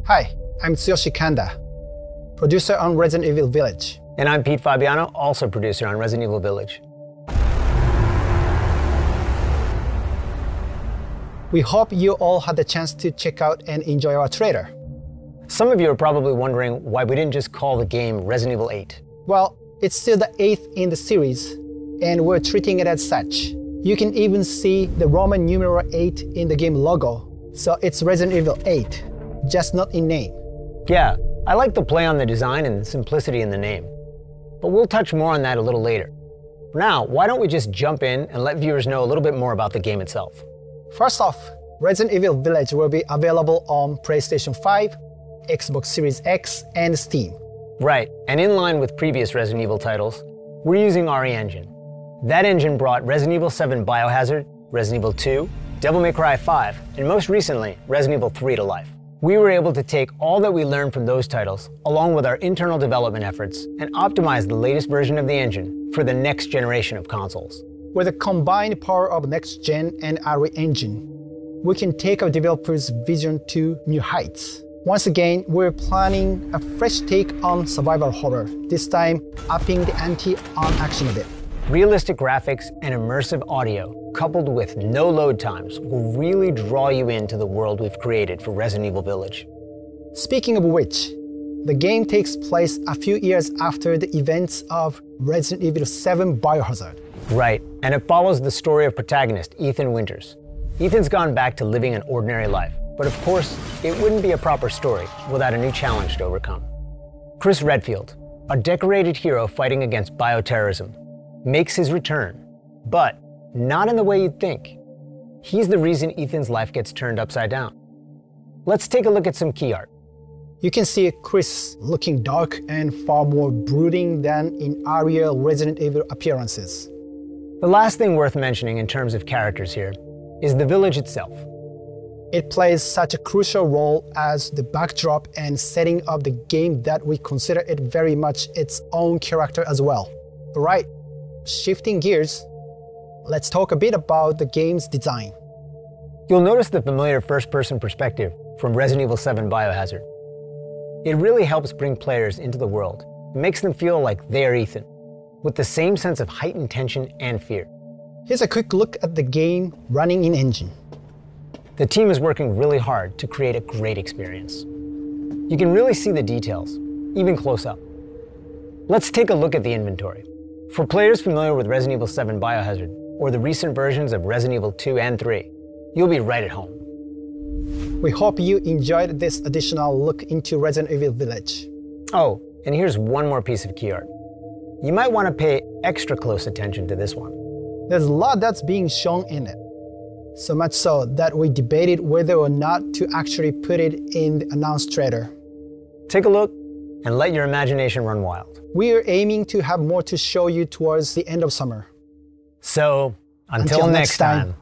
Hi, I'm Tsuyoshi Kanda, producer on Resident Evil Village. And I'm Pete Fabiano, also producer on Resident Evil Village. We hope you all had the chance to check out and enjoy our trailer. Some of you are probably wondering why we didn't just call the game Resident Evil 8. Well, it's still the 8th in the series, and we're treating it as such. You can even see the Roman numeral 8 in the game logo, so it's Resident Evil 8, just not in name. Yeah, I like the play on the design and the simplicity in the name. But we'll touch more on that a little later. For now, why don't we just jump in and let viewers know a little bit more about the game itself. First off, Resident Evil Village will be available on PlayStation 5, Xbox Series X, and Steam. Right, and in line with previous Resident Evil titles, we're using RE Engine. That engine brought Resident Evil 7 Biohazard, Resident Evil 2, Devil May Cry 5, and most recently, Resident Evil 3 to life. We were able to take all that we learned from those titles, along with our internal development efforts, and optimize the latest version of the engine for the next generation of consoles. With the combined power of Next Gen and RE Engine, we can take our developers' vision to new heights. Once again, we're planning a fresh take on survival horror, this time upping the ante on action a bit. Realistic graphics and immersive audio, coupled with no load times, will really draw you into the world we've created for Resident Evil Village. Speaking of which, the game takes place a few years after the events of Resident Evil 7 Biohazard. Right, and it follows the story of protagonist Ethan Winters. Ethan's gone back to living an ordinary life, but of course, it wouldn't be a proper story without a new challenge to overcome. Chris Redfield, a decorated hero fighting against bioterrorism, makes his return, but not in the way you'd think. He's the reason Ethan's life gets turned upside down. Let's take a look at some key art. You can see Chris looking dark and far more brooding than in earlier Resident Evil appearances. The last thing worth mentioning in terms of characters here is the village itself. It plays such a crucial role as the backdrop and setting of the game that we consider it very much its own character as well. Alright, shifting gears, let's talk a bit about the game's design. You'll notice the familiar first-person perspective from Resident Evil 7 Biohazard. It really helps bring players into the world. It makes them feel like they're Ethan, with the same sense of heightened tension and fear. Here's a quick look at the game running in engine. The team is working really hard to create a great experience. You can really see the details, even close up. Let's take a look at the inventory. For players familiar with Resident Evil 7 Biohazard, or the recent versions of Resident Evil 2 and 3, you'll be right at home. We hope you enjoyed this additional look into Resident Evil Village. Oh, and here's one more piece of key art. You might want to pay extra close attention to this one. There's a lot that's being shown in it. So much so that we debated whether or not to actually put it in the announced trailer. Take a look and let your imagination run wild. We are aiming to have more to show you towards the end of summer. So, until next time.